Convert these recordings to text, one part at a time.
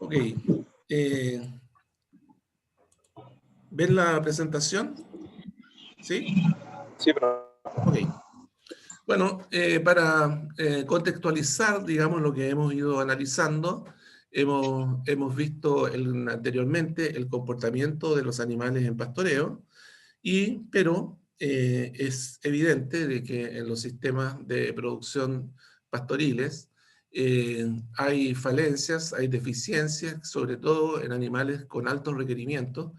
Ok. eh, ¿Ven la presentación? ¿Sí? Sí, pero Ok. Bueno, para contextualizar, digamos, lo que hemos ido analizando, hemos visto anteriormente el comportamiento de los animales en pastoreo, pero es evidente de que en los sistemas de producción pastoriles hay falencias, hay deficiencias, sobre todo en animales con altos requerimientos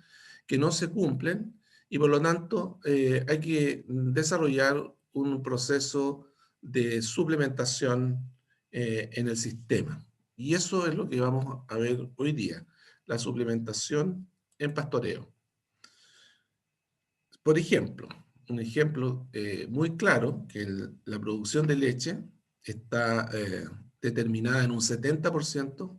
que no se cumplen y por lo tanto hay que desarrollar un proceso de suplementación en el sistema. Y eso es lo que vamos a ver hoy día, la suplementación en pastoreo. Por ejemplo, un ejemplo muy claro, que la producción de leche está determinada en un 70%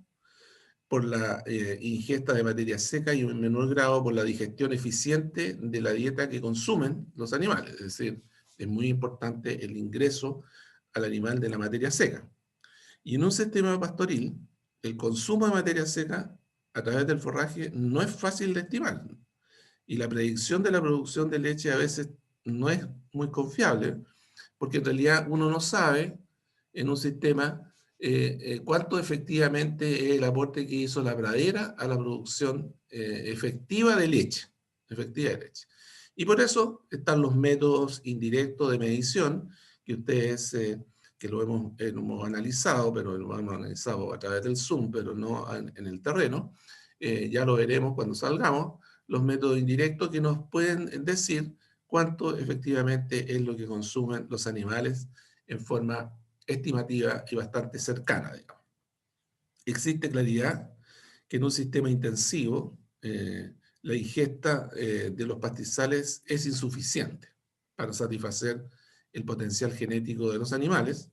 por la ingesta de materia seca y en menor grado por la digestión eficiente de la dieta que consumen los animales. Es decir, es muy importante el ingreso al animal de la materia seca. Y en un sistema pastoril, el consumo de materia seca a través del forraje no es fácil de estimar. Y la predicción de la producción de leche a veces no es muy confiable, porque en realidad uno no sabe en un sistema cuánto efectivamente es el aporte que hizo la pradera a la producción efectiva de leche. Efectiva de leche. Y por eso están los métodos indirectos de medición que ustedes, que lo hemos analizado, pero lo hemos analizado a través del Zoom, pero no en el terreno. Ya lo veremos cuando salgamos, los métodos indirectos que nos pueden decir cuánto efectivamente es lo que consumen los animales en forma estimativa y bastante cercana, digamos. Existe claridad que en un sistema intensivo la ingesta de los pastizales es insuficiente para satisfacer el potencial genético de los animales.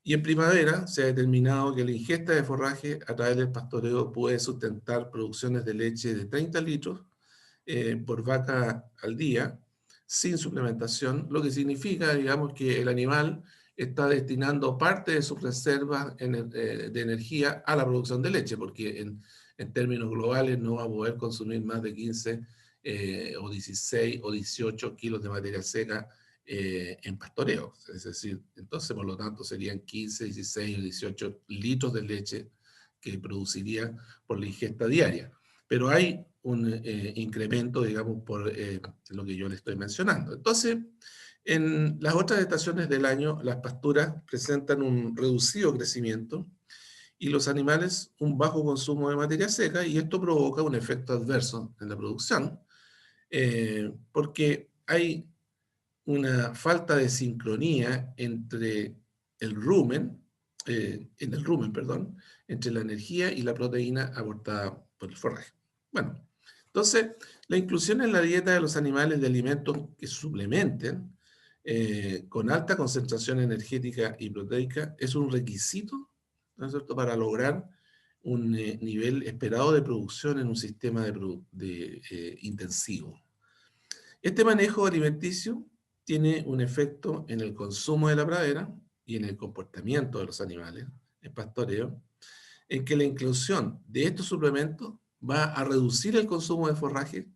Y en primavera se ha determinado que la ingesta de forraje a través del pastoreo puede sustentar producciones de leche de 30 litros por vaca al día, sin suplementación, lo que significa, digamos, que el animal está destinando parte de sus reservas de energía a la producción de leche, porque en términos globales no va a poder consumir más de 15 o 16 o 18 kilos de materia seca en pastoreo. Es decir, entonces, por lo tanto, serían 15, 16 o 18 litros de leche que produciría por la ingesta diaria. Pero hay un incremento, digamos, por lo que yo le estoy mencionando. Entonces, en las otras estaciones del año, las pasturas presentan un reducido crecimiento y los animales un bajo consumo de materia seca, y esto provoca un efecto adverso en la producción, porque hay una falta de sincronía entre el rumen, en el rumen, perdón, entre la energía y la proteína aportada por el forraje. Bueno, entonces, la inclusión en la dieta de los animales de alimentos que suplementen con alta concentración energética y proteica es un requisito, ¿no es cierto?, para lograr un nivel esperado de producción en un sistema intensivo. Este manejo alimenticio tiene un efecto en el consumo de la pradera y en el comportamiento de los animales en pastoreo, en que la inclusión de estos suplementos va a reducir el consumo de forraje,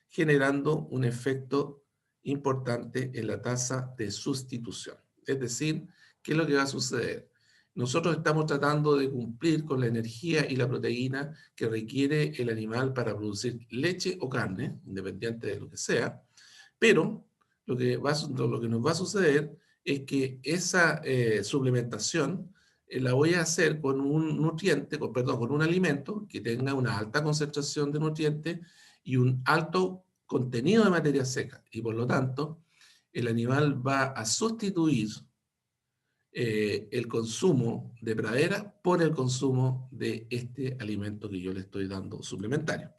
generando un efecto importante en la tasa de sustitución. Es decir, ¿qué es lo que va a suceder? Nosotros estamos tratando de cumplir con la energía y la proteína que requiere el animal para producir leche o carne, independiente de lo que sea, pero lo que nos va a suceder es que esa suplementación la voy a hacer con un nutriente, con un alimento que tenga una alta concentración de nutrientes y un alto contenido de materia seca. Y por lo tanto, el animal va a sustituir el consumo de pradera por el consumo de este alimento que yo le estoy dando suplementario.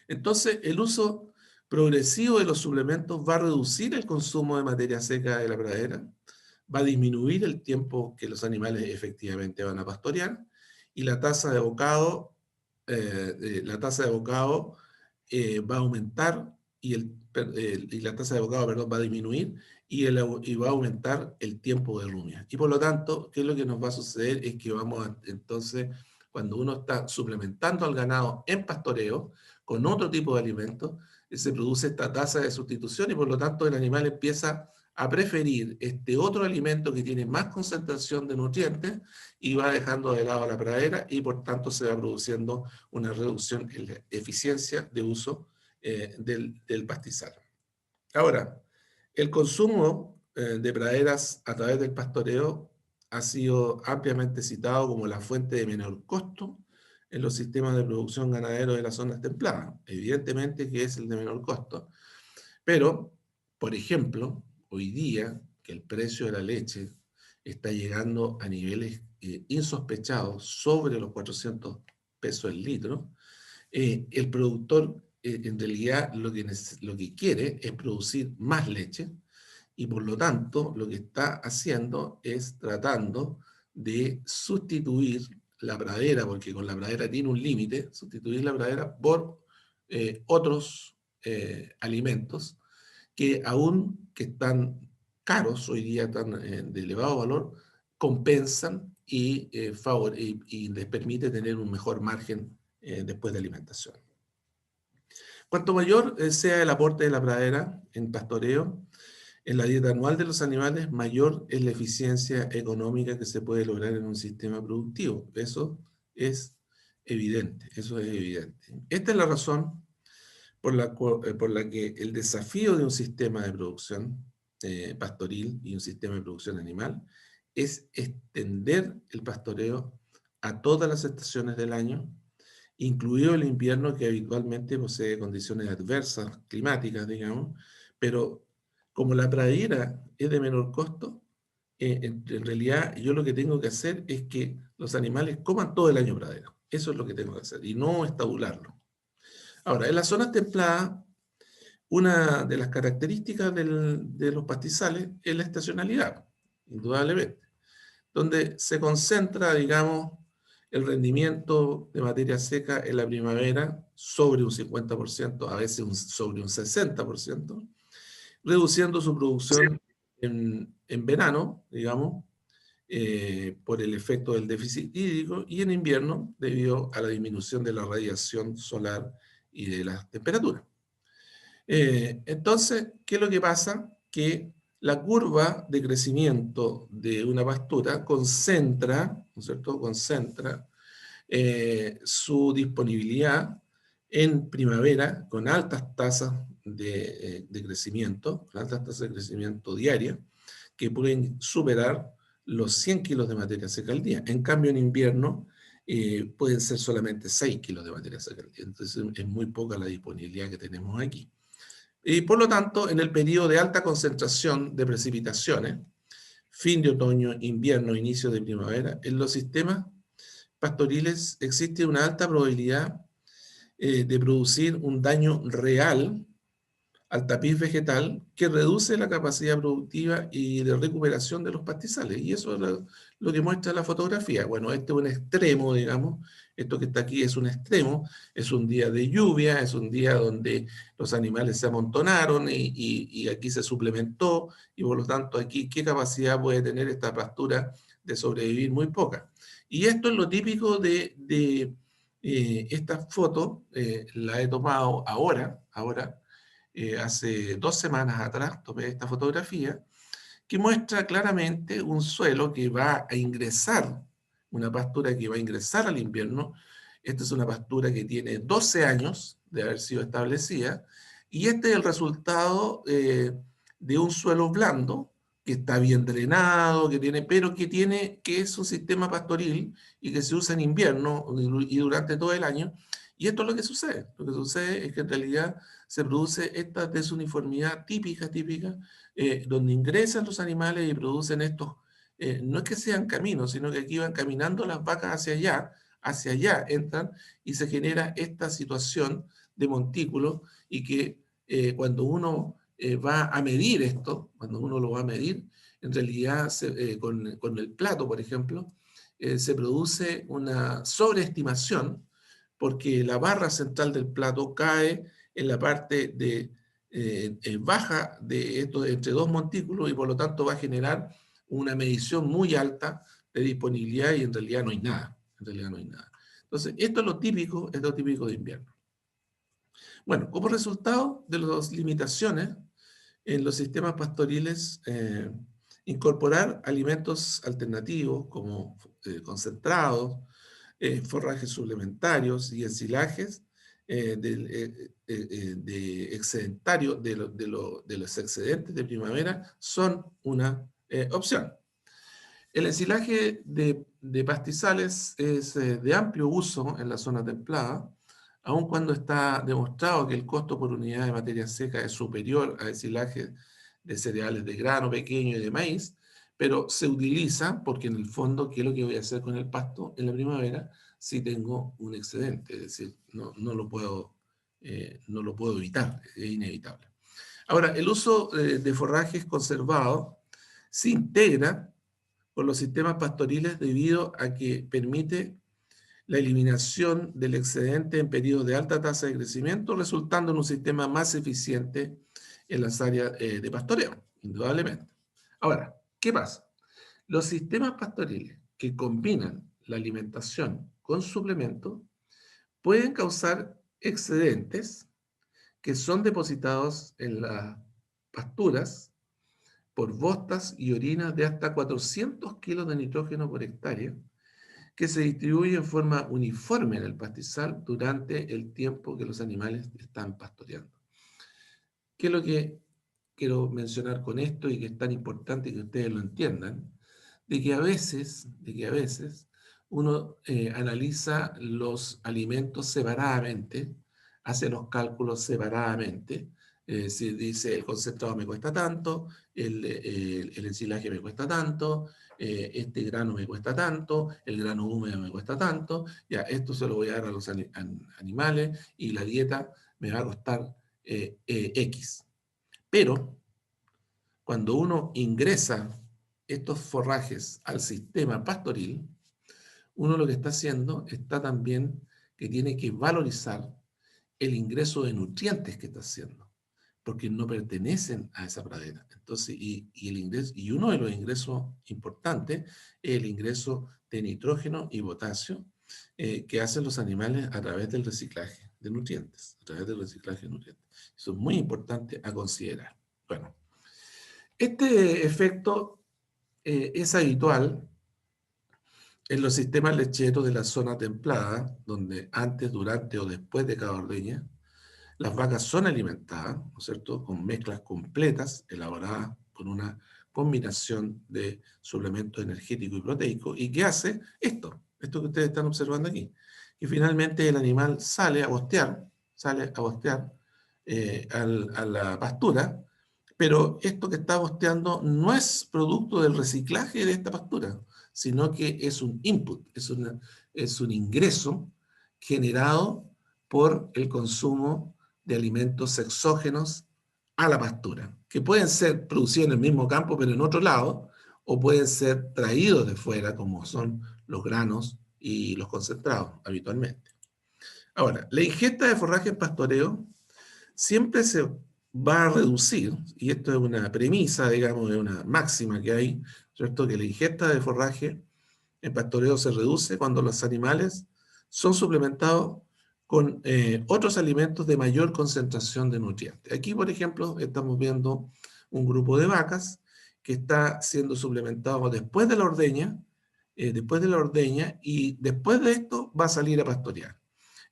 Entonces, el uso progresivo de los suplementos va a reducir el consumo de materia seca de la pradera, va a disminuir el tiempo que los animales efectivamente van a pastorear y la tasa de bocado, va a aumentar y la tasa de bocado, perdón, va a disminuir y va a aumentar el tiempo de rumia. Y por lo tanto, ¿qué es lo que nos va a suceder? Es que vamos a entonces cuando uno está suplementando al ganado en pastoreo con otro tipo de alimentos, se produce esta tasa de sustitución y por lo tanto el animal empieza a preferir este otro alimento que tiene más concentración de nutrientes y va dejando de lado la pradera y por tanto se va produciendo una reducción en la eficiencia de uso del pastizal. Ahora, el consumo de praderas a través del pastoreo ha sido ampliamente citado como la fuente de menor costo en los sistemas de producción ganadero de las zonas templadas. Evidentemente que es el de menor costo, pero, por ejemplo, hoy día que el precio de la leche está llegando a niveles insospechados, sobre los 400 pesos el litro, el productor en realidad lo que quiere es producir más leche y por lo tanto lo que está haciendo es tratando de sustituir la pradera, porque con la pradera tiene un límite, sustituir la pradera por otros alimentos que aún que están caros hoy día, están de elevado valor, compensan y les permite tener un mejor margen después de alimentación. Cuanto mayor sea el aporte de la pradera en pastoreo, en la dieta anual de los animales, mayor es la eficiencia económica que se puede lograr en un sistema productivo. Eso es evidente, eso es evidente. Esta es la razón por la que el desafío de un sistema de producción pastoril y un sistema de producción animal es extender el pastoreo a todas las estaciones del año, incluido el invierno que habitualmente posee condiciones adversas, climáticas, digamos, pero como la pradera es de menor costo, en realidad yo lo que tengo que hacer es que los animales coman todo el año pradera. Eso es lo que tengo que hacer, y no estabularlo. Ahora, en las zonas templadas, una de las características de los pastizales es la estacionalidad, indudablemente, donde se concentra, digamos, el rendimiento de materia seca en la primavera sobre un 50%, a veces sobre un 60%, reduciendo su producción en verano, digamos, por el efecto del déficit hídrico, y en invierno debido a la disminución de la radiación solar y de las temperaturas. Entonces, ¿qué es lo que pasa? Que la curva de crecimiento de una pastura concentra, ¿no es cierto? Concentra su disponibilidad en primavera con altas tasas de crecimiento, con altas tasas de crecimiento diarias, que pueden superar los 100 kilos de materia seca al día. En cambio, en invierno pueden ser solamente 6 kilos de materia seca al día. Entonces, es muy poca la disponibilidad que tenemos aquí. Y por lo tanto, en el periodo de alta concentración de precipitaciones, fin de otoño, invierno, inicio de primavera, en los sistemas pastoriles existe una alta probabilidad de producir un daño real al tapiz vegetal que reduce la capacidad productiva y de recuperación de los pastizales. Y eso es lo que muestra la fotografía. Bueno, este es un extremo, digamos. Esto que está aquí es un extremo. Es un día de lluvia, es un día donde los animales se amontonaron y aquí se suplementó. Y por lo tanto, aquí, ¿qué capacidad puede tener esta pastura de sobrevivir? Muy poca. Y esto es lo típico de esta foto. La he tomado ahora, hace 2 semanas atrás tomé esta fotografía que muestra claramente un suelo que va a ingresar, una pastura que va a ingresar al invierno. Esta es una pastura que tiene 12 años de haber sido establecida y este es el resultado de un suelo blando que está bien drenado, pero que es un sistema pastoril y que se usa en invierno y durante todo el año. Y esto es lo que sucede. Lo que sucede es que en realidad se produce esta desuniformidad típica, donde ingresan los animales y producen estos, no es que sean caminos, sino que aquí van caminando las vacas hacia allá entran y se genera esta situación de montículo y que cuando uno va a medir esto, cuando uno lo va a medir, en realidad con el plato, por ejemplo, se produce una sobreestimación porque la barra central del plato cae en la parte baja de esto entre dos montículos y por lo tanto va a generar una medición muy alta de disponibilidad y en realidad no hay nada. En realidad no hay nada. Entonces, esto es lo típico de invierno. Bueno, como resultado de las limitaciones en los sistemas pastoriles, incorporar alimentos alternativos como concentrados, forrajes suplementarios y ensilajes de excedentario de los excedentes de primavera son una opción. El ensilaje de pastizales es de amplio uso en la zona templada, aun cuando está demostrado que el costo por unidad de materia seca es superior a ensilaje de cereales de grano pequeño y de maíz, pero se utiliza porque en el fondo, ¿qué es lo que voy a hacer con el pasto en la primavera si tengo un excedente? Es decir, no lo puedo evitar, es inevitable. Ahora, el uso de forrajes conservados se integra con los sistemas pastoriles debido a que permite la eliminación del excedente en periodos de alta tasa de crecimiento, resultando en un sistema más eficiente en las áreas de pastoreo, indudablemente. Ahora, ¿qué pasa? Los sistemas pastoriles que combinan la alimentación con suplementos pueden causar excedentes que son depositados en las pasturas por bostas y orinas de hasta 400 kilos de nitrógeno por hectárea, que se distribuye en forma uniforme en el pastizal durante el tiempo que los animales están pastoreando. ¿Qué es lo que quiero mencionar con esto y que es tan importante que ustedes lo entiendan? De que a veces uno analiza los alimentos separadamente, hace los cálculos separadamente, si dice el concentrado me cuesta tanto, el ensilaje me cuesta tanto, este grano me cuesta tanto, el grano húmedo me cuesta tanto, ya esto se lo voy a dar a los animales y la dieta me va a costar X. Pero cuando uno ingresa estos forrajes al sistema pastoril, uno lo que está haciendo está también que tiene que valorizar el ingreso de nutrientes que está haciendo, porque no pertenecen a esa pradera. Entonces, el ingreso, y uno de los ingresos importantes es el ingreso de nitrógeno y potasio que hacen los animales a través del reciclaje de nutrientes, a través del reciclaje de nutrientes. Eso es muy importante a considerar. Bueno, este efecto es habitual en los sistemas lecheros de la zona templada, donde antes, durante o después de cada ordeña, las vacas son alimentadas, ¿no es cierto?, con mezclas completas elaboradas por una combinación de suplementos energéticos y proteicos. ¿Y qué hace esto que ustedes están observando aquí? Que finalmente el animal sale a bostear a la pastura, pero esto que está bosteando no es producto del reciclaje de esta pastura, sino que es un input, es un ingreso generado por el consumo de alimentos exógenos a la pastura, que pueden ser producidos en el mismo campo, pero en otro lado, o pueden ser traídos de fuera, como son los granos y los concentrados habitualmente. Ahora, la ingesta de forraje en pastoreo siempre se va a reducir, y esto es una premisa, digamos, de una máxima que hay, ¿cierto? Que la ingesta de forraje en pastoreo se reduce cuando los animales son suplementados con otros alimentos de mayor concentración de nutrientes. Aquí, por ejemplo, estamos viendo un grupo de vacas que está siendo suplementado después de la ordeña, y después de esto va a salir a pastorear.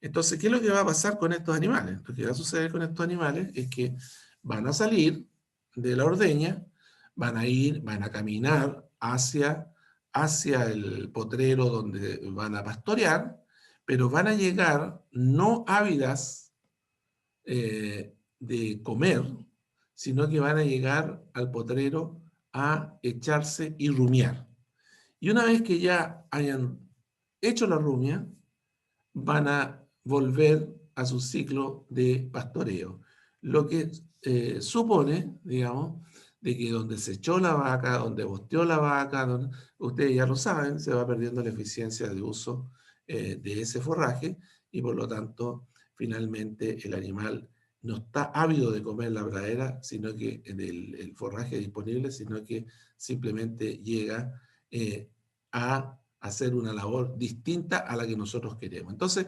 Entonces, ¿qué es lo que va a pasar con estos animales? Lo que va a suceder con estos animales es que van a salir de la ordeña, van a caminar hacia el potrero donde van a pastorear, pero van a llegar no ávidas de comer, sino que van a llegar al potrero a echarse y rumiar. Y una vez que ya hayan hecho la rumia, van a volver a su ciclo de pastoreo. Lo que supone, digamos, de que donde se echó la vaca, donde bosteó la vaca, ustedes ya lo saben, se va perdiendo la eficiencia de uso de ese forraje, y por lo tanto, finalmente el animal no está ávido de comer la pradera, sino que el forraje disponible, sino que simplemente llega a hacer una labor distinta a la que nosotros queremos. Entonces,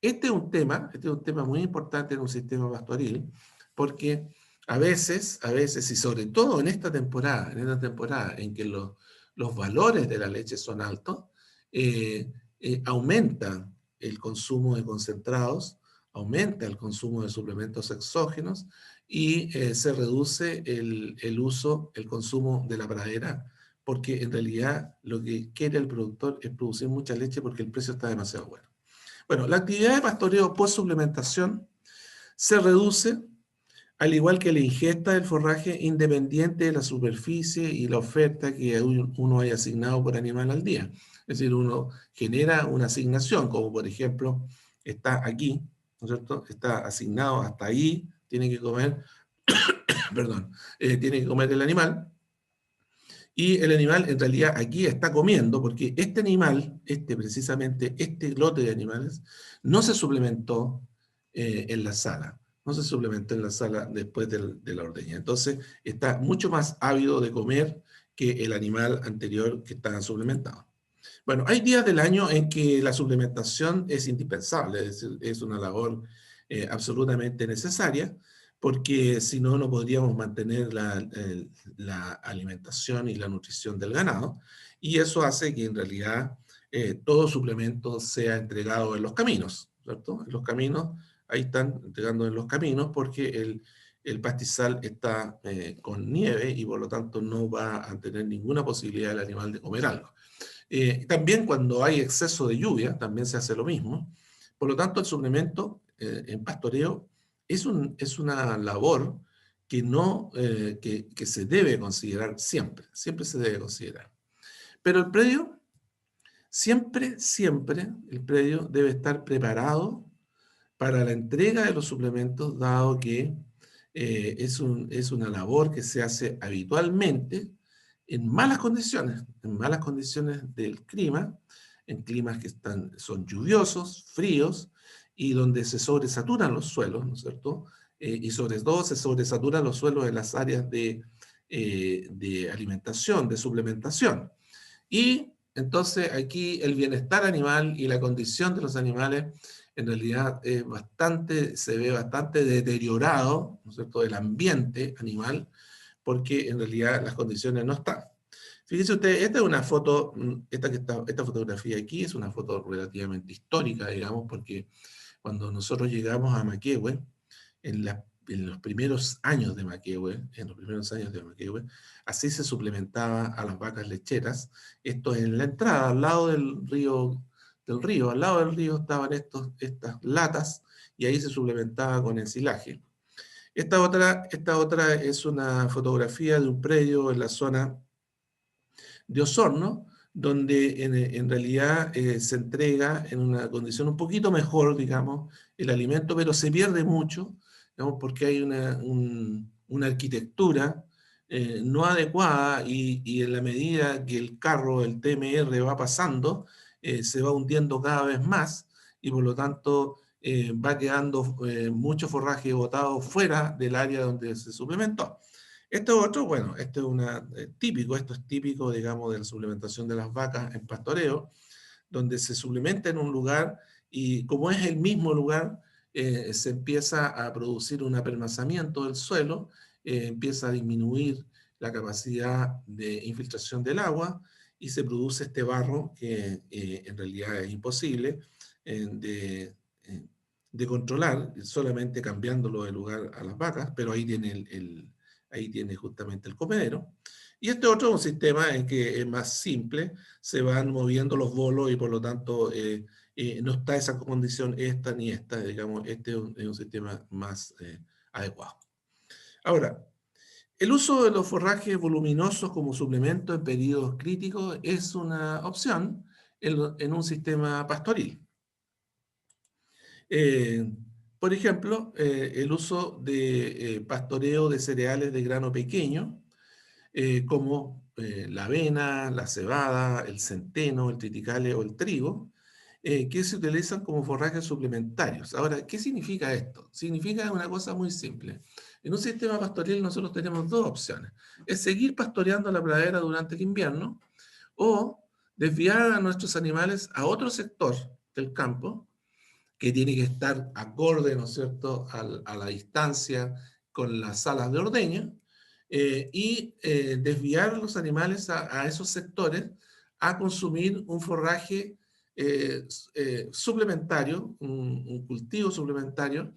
este es un tema muy importante en un sistema pastoril, porque a veces, y sobre todo en esta temporada en que los valores de la leche son altos, aumenta el consumo de concentrados, aumenta el consumo de suplementos exógenos y se reduce el uso, el consumo de la pradera, porque en realidad lo que quiere el productor es producir mucha leche porque el precio está demasiado bueno. Bueno, la actividad de pastoreo post suplementación se reduce, al igual que la ingesta del forraje, independiente de la superficie y la oferta que uno haya asignado por animal al día. Es decir, uno genera una asignación, como por ejemplo, está aquí, ¿no es cierto? Está asignado hasta ahí, tiene que comer, perdón, tiene que comer el animal, y el animal en realidad aquí está comiendo, porque este animal, precisamente este lote de animales, no se suplementó en la sala. No se suplementó en la sala después de la ordeña. Entonces, está mucho más ávido de comer que el animal anterior que estaba suplementado. Bueno, hay días del año en que la suplementación es indispensable, es decir, es una labor absolutamente necesaria, porque si no, no podríamos mantener la alimentación y la nutrición del ganado, y eso hace que en realidad todo suplemento sea entregado en los caminos, ¿cierto? En los caminos, ahí están entregando en los caminos porque el pastizal está con nieve y por lo tanto no va a tener ninguna posibilidad el animal de comer algo. También cuando hay exceso de lluvia, también se hace lo mismo. Por lo tanto, el suplemento en pastoreo es una labor que, no, que se debe considerar siempre, siempre se debe considerar. Pero el predio, siempre el predio debe estar preparado para la entrega de los suplementos, dado que es una labor que se hace habitualmente en malas condiciones del clima, en climas que son lluviosos, fríos, y donde se sobresaturan los suelos, ¿no es cierto? Y sobre todo se sobresaturan los suelos en las áreas de alimentación, de suplementación. Y entonces aquí el bienestar animal y la condición de los animales en realidad se ve bastante deteriorado, ¿no es cierto?, el ambiente animal, porque en realidad las condiciones no están. Fíjense ustedes, esta es una foto, esta fotografía aquí es una foto relativamente histórica, digamos, porque cuando nosotros llegamos a Maquehue, en los primeros años de Maquehue, así se suplementaba a las vacas lecheras. Esto en la entrada, al lado al lado del río estaban estas latas y ahí se suplementaba con ensilaje. Esta otra es una fotografía de un predio en la zona de Osorno, donde en realidad se entrega en una condición un poquito mejor, digamos, el alimento, pero se pierde mucho, digamos, porque hay una arquitectura no adecuada y en la medida que el carro, el TMR, va pasando, se va hundiendo cada vez más y por lo tanto va quedando mucho forraje botado fuera del área donde se suplementó. Esto otro, bueno, esto es típico, digamos, de la suplementación de las vacas en pastoreo, donde se suplementa en un lugar y como es el mismo lugar, se empieza a producir un apelmazamiento del suelo, empieza a disminuir la capacidad de infiltración del agua y se produce este barro que en realidad es imposible de controlar, solamente cambiándolo de lugar a las vacas, pero ahí ahí tiene justamente el comedero. Y este otro es un sistema en que es más simple, se van moviendo los bolos y por lo tanto no está esa condición esta ni esta, digamos, este es un sistema más adecuado. Ahora, el uso de los forrajes voluminosos como suplemento en periodos críticos es una opción en un sistema pastoril. Eh, por ejemplo, el uso de pastoreo de cereales de grano pequeño, como la avena, la cebada, el centeno, el triticale o el trigo, que se utilizan como forrajes suplementarios. Ahora, ¿qué significa esto? Significa una cosa muy simple. En un sistema pastoril nosotros tenemos dos opciones. Es seguir pastoreando la pradera durante el invierno o desviar a nuestros animales a otro sector del campo, que tiene que estar acorde, ¿no es cierto?, a la distancia con las salas de ordeña, y desviar a los animales a esos sectores a consumir un forraje suplementario, un cultivo suplementario,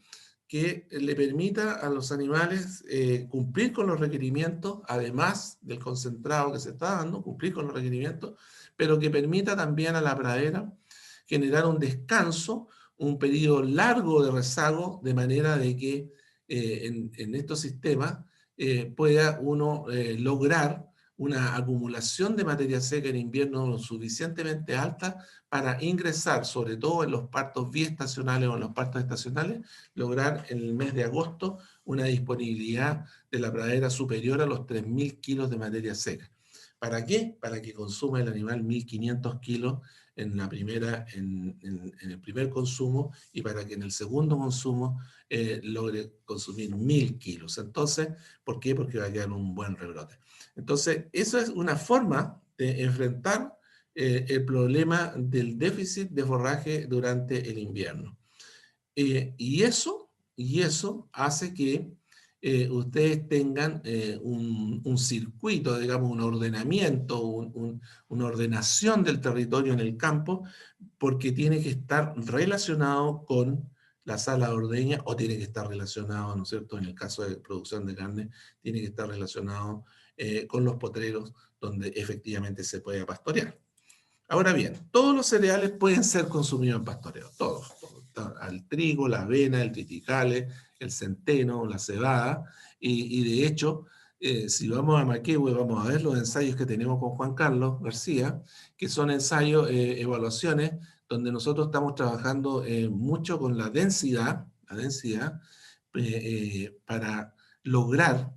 que le permita a los animales cumplir con los requerimientos, además del concentrado que se está dando, cumplir con los requerimientos, pero que permita también a la pradera generar un descanso, un periodo largo de rezago, de manera de que en estos sistemas pueda uno lograr una acumulación de materia seca en invierno lo suficientemente alta para ingresar, sobre todo en los partos biestacionales o en los partos estacionales, lograr en el mes de agosto una disponibilidad de la pradera superior a los 3.000 kilos de materia seca. ¿Para qué? Para que consuma el animal 1.500 kilos en el primer consumo, y para que en el segundo consumo logre consumir 1.000 kilos. Entonces, ¿por qué? Porque va a quedar un buen rebrote. Entonces, eso es una forma de enfrentar el problema del déficit de forraje durante el invierno. Y eso hace que ustedes tengan un circuito, digamos, un ordenamiento, una ordenación del territorio en el campo, porque tiene que estar relacionado con la sala de ordeña, o tiene que estar relacionado, ¿no es cierto?, en el caso de producción de carne, tiene que estar relacionado con los potreros donde efectivamente se puede pastorear. Ahora bien, todos los cereales pueden ser consumidos en pastoreo, todos. El trigo, la avena, el triticale, el centeno, la cebada, y de hecho, si vamos a Maquehue, vamos a ver los ensayos que tenemos con Juan Carlos García, que son ensayos, evaluaciones, donde nosotros estamos trabajando mucho con la densidad para lograr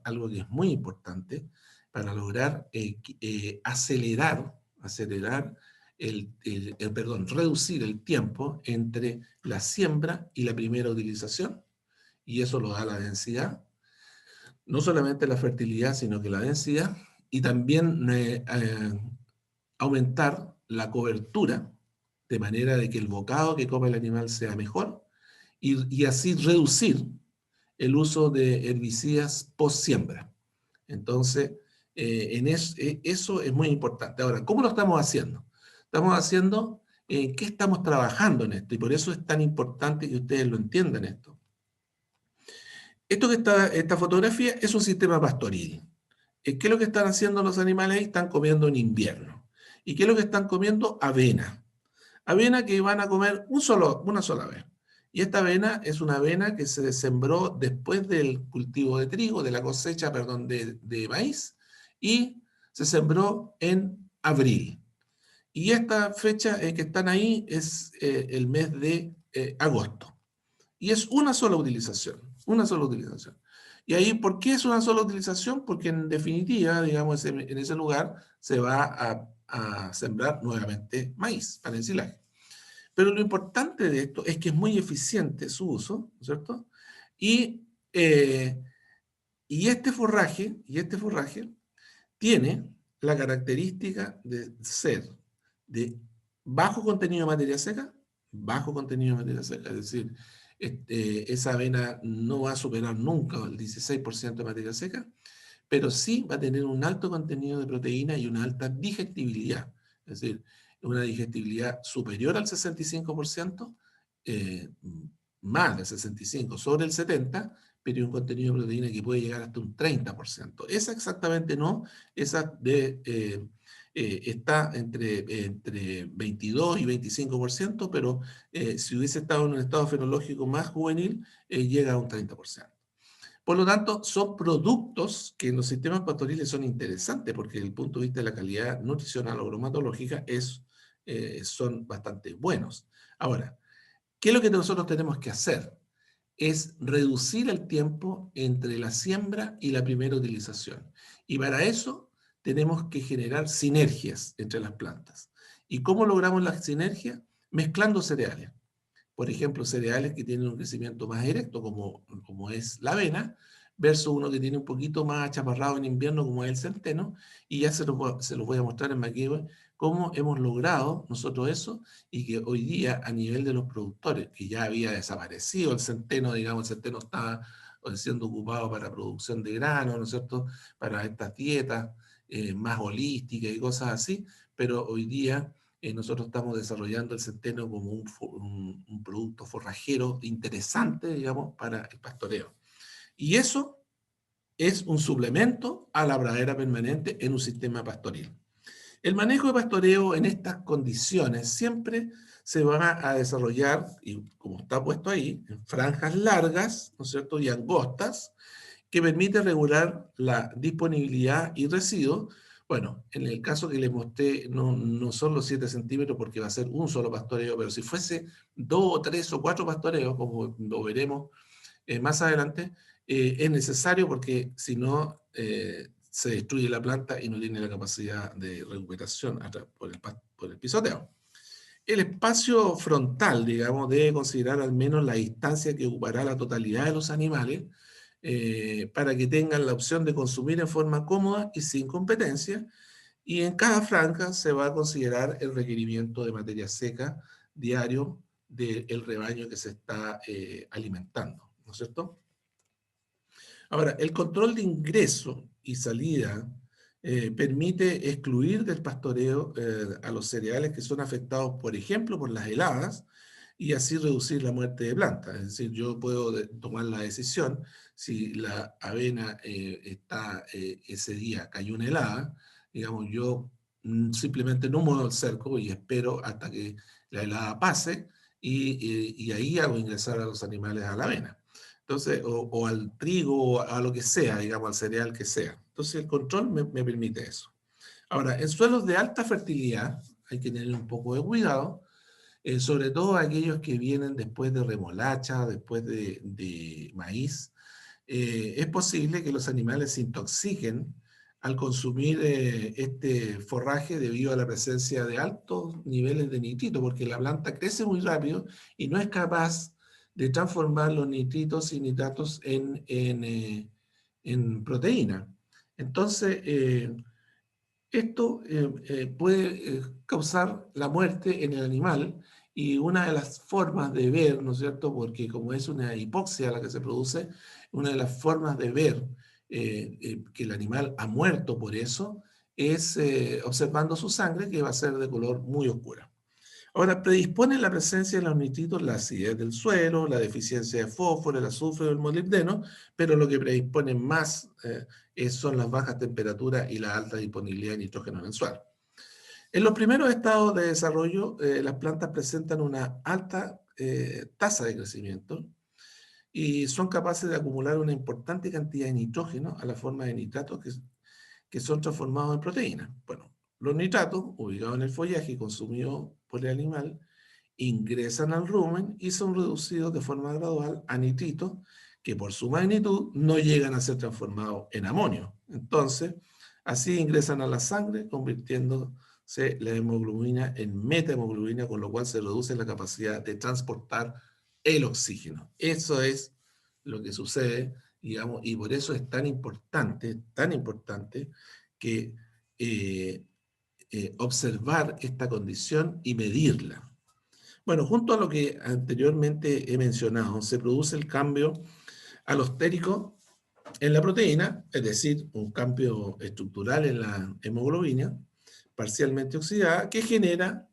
algo que es muy importante, para lograr acelerar reducir el tiempo entre la siembra y la primera utilización, y eso lo da la densidad, no solamente la fertilidad, sino que la densidad, y también aumentar la cobertura, de manera de que el bocado que come el animal sea mejor, y así reducir el uso de herbicidas post siembra. Entonces, eso es muy importante. Ahora, ¿cómo lo estamos haciendo? Estamos haciendo, ¿qué estamos trabajando en esto? Y por eso es tan importante que ustedes lo entiendan esto. Esta fotografía es un sistema pastoril. ¿Qué es lo que están haciendo los animales ahí? Están comiendo en invierno. ¿Y qué es lo que están comiendo? Avena. Avena que van a comer una sola vez. Y esta avena es una avena que se sembró después del cultivo de trigo, de la cosecha, perdón, de maíz, y se sembró en abril. Y esta fecha que están ahí es el mes de agosto. Y es una sola utilización, una sola utilización. Y ahí, ¿por qué es una sola utilización? Porque en definitiva, digamos, en ese lugar se va a sembrar nuevamente maíz para ensilaje. Pero lo importante de esto es que es muy eficiente su uso, ¿no es cierto? Y, eh, y este forraje tiene la característica de ser de bajo contenido de materia seca, bajo contenido de materia seca, es decir, esa avena no va a superar nunca el 16% de materia seca, pero sí va a tener un alto contenido de proteína y una alta digestibilidad, es decir, una digestibilidad superior al 65%, eh, más del 65%, sobre el 70%, pero un contenido de proteína que puede llegar hasta un 30%. Esa exactamente no, esa está entre 22 y 25%, pero si hubiese estado en un estado fenológico más juvenil, llega a un 30%. Por lo tanto, son productos que en los sistemas pastoriles son interesantes, porque desde el punto de vista de la calidad nutricional o bromatológica son bastante buenos. Ahora, ¿qué es lo que nosotros tenemos que hacer? Es reducir el tiempo entre la siembra y la primera utilización. Y para eso tenemos que generar sinergias entre las plantas. ¿Y cómo logramos la sinergia? Mezclando cereales. Por ejemplo, cereales que tienen un crecimiento más directo, como es la avena, versus uno que tiene un poquito más achaparrado en invierno, como es el centeno, y ya se los voy a mostrar en McEwen cómo hemos logrado nosotros eso, y que hoy día a nivel de los productores, que ya había desaparecido el centeno, digamos, el centeno estaba siendo ocupado para producción de grano, ¿no es cierto?, para estas dietas más holísticas y cosas así, pero hoy día nosotros estamos desarrollando el centeno como un producto forrajero interesante, digamos, para el pastoreo. Y eso es un suplemento a la pradera permanente en un sistema pastoril. El manejo de pastoreo en estas condiciones siempre se va a desarrollar, y como está puesto ahí, en franjas largas, ¿no es cierto?, y angostas, que permite regular la disponibilidad y residuos. Bueno, en el caso que les mostré, no son los 7 centímetros porque va a ser un solo pastoreo, pero si fuese 2 o 3 o 4 pastoreos, como lo veremos más adelante, es necesario porque si no se destruye la planta y no tiene la capacidad de recuperación por el pisoteo. El espacio frontal, digamos, debe considerar al menos la distancia que ocupará la totalidad de los animales para que tengan la opción de consumir en forma cómoda y sin competencia. Y en cada franja se va a considerar el requerimiento de materia seca diario del rebaño que se está alimentando, ¿no es cierto? Ahora, el control de ingreso y salida permite excluir del pastoreo a los cereales que son afectados, por ejemplo, por las heladas, y así reducir la muerte de plantas. Es decir, yo puedo tomar la decisión, si la avena está ese día, cayó una helada, digamos, yo simplemente no muevo el cerco y espero hasta que la helada pase, y ahí hago ingresar a los animales a la avena. Entonces, o al trigo, o a lo que sea, digamos, al cereal que sea. Entonces, el control me permite eso. Ahora, en suelos de alta fertilidad hay que tener un poco de cuidado, sobre todo aquellos que vienen después de remolacha, después de maíz. Es posible que los animales se intoxiquen al consumir este forraje debido a la presencia de altos niveles de nitrito, porque la planta crece muy rápido y no es capaz de transformar los nitritos y nitratos en proteína. Entonces, esto puede causar la muerte en el animal, y una de las formas de ver, ¿no es cierto?, porque como es una hipoxia la que se produce, una de las formas de ver que el animal ha muerto por eso es observando su sangre, que va a ser de color muy oscura. Ahora, predispone la presencia de los nitritos la acidez del suelo, la deficiencia de fósforo, el azufre o el molibdeno, pero lo que predispone más son las bajas temperaturas y la alta disponibilidad de nitrógeno en el suelo. En los primeros estados de desarrollo, las plantas presentan una alta tasa de crecimiento y son capaces de acumular una importante cantidad de nitrógeno a la forma de nitratos que son transformados en proteínas. Bueno, los nitratos, ubicados en el follaje y consumidos por el animal, ingresan al rumen y son reducidos de forma gradual a nitritos que por su magnitud no llegan a ser transformados en amonio. Entonces, así ingresan a la sangre, convirtiéndose la hemoglobina en metahemoglobina, con lo cual se reduce la capacidad de transportar el oxígeno. Eso es lo que sucede, digamos, y por eso es tan importante que observar esta condición y medirla. Bueno, junto a lo que anteriormente he mencionado, se produce el cambio alostérico en la proteína, es decir, un cambio estructural en la hemoglobina, parcialmente oxidada, que genera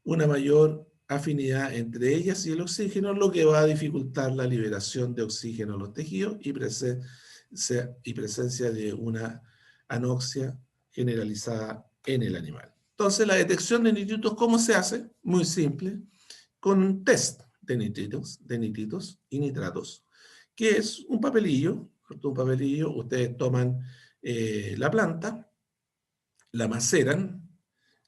una mayor afinidad entre ellas y el oxígeno, lo que va a dificultar la liberación de oxígeno a los tejidos y presencia de una anoxia generalizada en el animal. Entonces, la detección de nitritos, ¿cómo se hace? Muy simple, con un test de nitritos y nitratos, que es un papelillo, ¿cierto? Un papelillo, ustedes toman la planta, la maceran,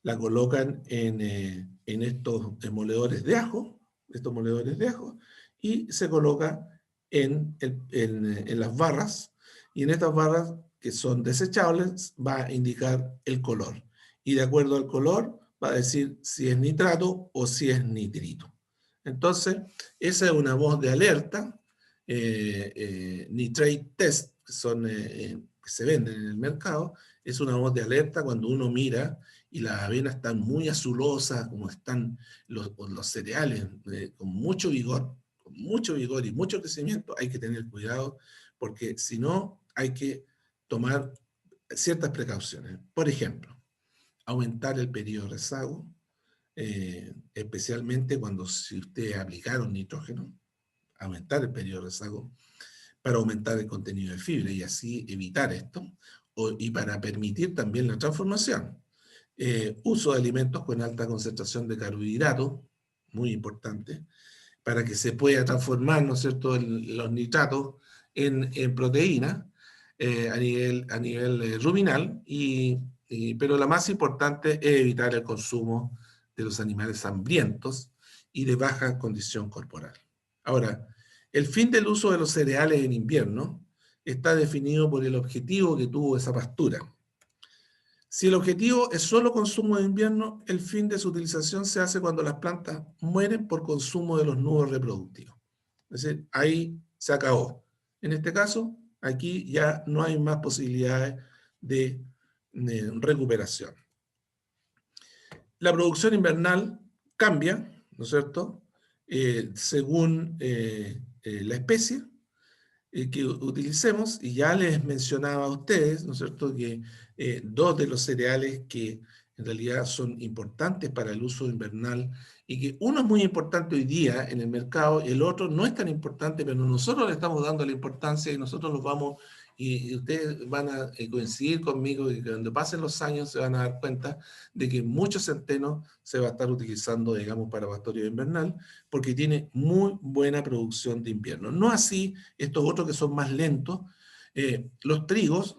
la colocan en estos moledores de ajo, y se coloca en las barras, y en estas barras que son desechables va a indicar el color, y de acuerdo al color va a decir si es nitrato o si es nitrito. Entonces, esa es una voz de alerta nitrate test, que que se venden en el mercado, es una voz de alerta cuando uno mira y las avenas están muy azulosas, como están los cereales, con mucho vigor y mucho crecimiento, hay que tener cuidado, porque si no, hay que tomar ciertas precauciones. Por ejemplo, aumentar el periodo de rezago, especialmente cuando si ustedes aplicaron nitrógeno, aumentar el periodo de rezago para aumentar el contenido de fibra y así evitar esto, y para permitir también la transformación. Uso de alimentos con alta concentración de carbohidratos, muy importante, para que se pueda transformar, ¿no es cierto?, los nitratos en proteína a nivel ruminal, pero la más importante es evitar el consumo de los animales hambrientos y de baja condición corporal. Ahora, el fin del uso de los cereales en invierno está definido por el objetivo que tuvo esa pastura. Si el objetivo es solo consumo de invierno, el fin de su utilización se hace cuando las plantas mueren por consumo de los nudos reproductivos. Es decir, ahí se acabó. En este caso, aquí ya no hay más posibilidades de recuperación. La producción invernal cambia, ¿no es cierto?, según la especie que utilicemos, y ya les mencionaba a ustedes, ¿no es cierto?, que dos de los cereales que en realidad son importantes para el uso invernal, y que uno es muy importante hoy día en el mercado, el otro no es tan importante, pero nosotros le estamos dando la importancia y nosotros los vamos, y ustedes van a coincidir conmigo, y que cuando pasen los años se van a dar cuenta de que muchos centenos se va a estar utilizando, digamos, para pastoreo invernal, porque tiene muy buena producción de invierno. No así estos otros que son más lentos. Los trigos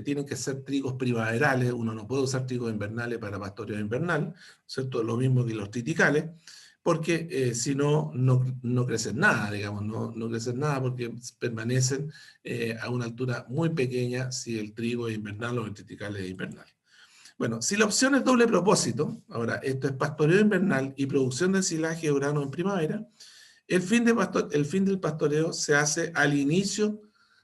tienen que ser trigos primaverales, uno no puede usar trigos invernales para pastoreo invernal, ¿cierto? Lo mismo que los triticales, porque si no, no crecen nada, digamos, no crecen nada porque permanecen a una altura muy pequeña si el trigo es invernal o el triticale es invernal. Bueno, si la opción es doble propósito, ahora esto es pastoreo invernal y producción de silaje de grano en primavera, el fin del pastoreo se hace al inicio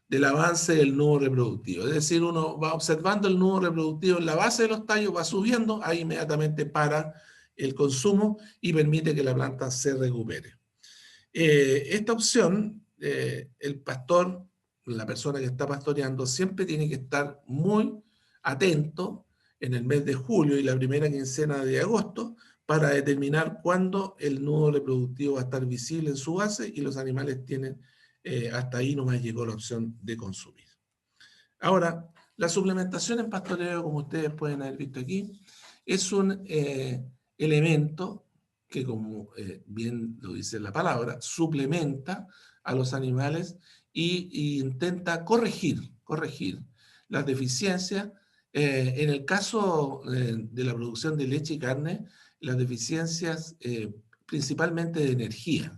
del avance del nudo reproductivo. Es decir, uno va observando el nudo reproductivo en la base de los tallos, va subiendo, ahí inmediatamente para el consumo y permite que la planta se recupere. Esta opción, el pastor, la persona que está pastoreando, siempre tiene que estar muy atento en el mes de julio y la primera quincena de agosto para determinar cuándo el nudo reproductivo va a estar visible en su base y los animales tienen, hasta ahí nomás llegó la opción de consumir. Ahora, la suplementación en pastoreo, como ustedes pueden haber visto aquí, es un elemento que, como bien lo dice la palabra, suplementa a los animales y intenta corregir las deficiencias. En el caso de la producción de leche y carne, las deficiencias principalmente de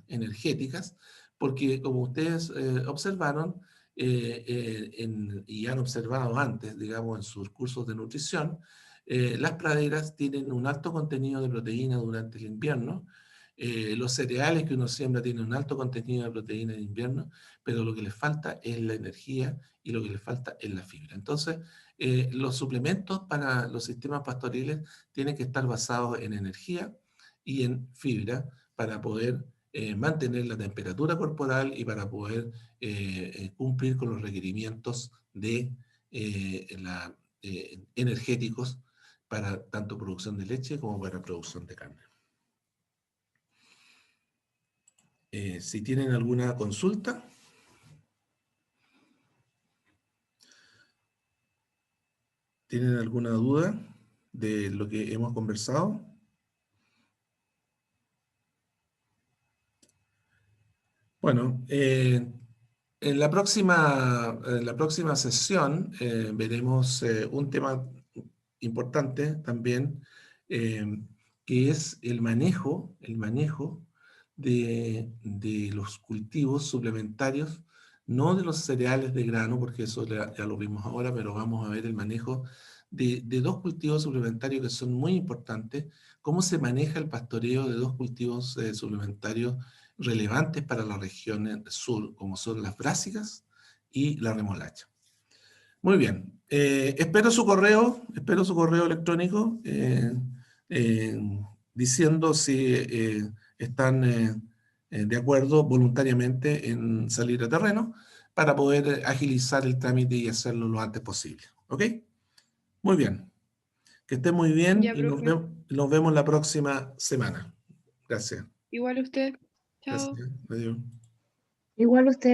energéticas, porque como ustedes observaron, y han observado antes, digamos, en sus cursos de nutrición, las praderas tienen un alto contenido de proteína durante el invierno, los cereales que uno siembra tienen un alto contenido de proteína en invierno, pero lo que les falta es la energía y lo que les falta es la fibra. Entonces, los suplementos para los sistemas pastoriles tienen que estar basados en energía y en fibra para poder mantener la temperatura corporal y para poder cumplir con los requerimientos de energéticos para tanto producción de leche como para producción de carne. Si tienen alguna consulta. ¿Tienen alguna duda de lo que hemos conversado? Bueno, en la próxima sesión veremos un tema importante también, que es el manejo de los cultivos suplementarios, no de los cereales de grano, porque eso ya lo vimos ahora, pero vamos a ver el manejo de dos cultivos suplementarios que son muy importantes, cómo se maneja el pastoreo de dos cultivos suplementarios relevantes para la región sur, como son las brásicas y la remolacha. Muy bien. Espero su correo electrónico diciendo si están de acuerdo voluntariamente en salir a terreno para poder agilizar el trámite y hacerlo lo antes posible. ¿Ok? Muy bien. Que esté muy bien Ya, y profe. nos vemos la próxima semana. Gracias. Igual usted. Chao. Gracias. Adiós. Igual usted.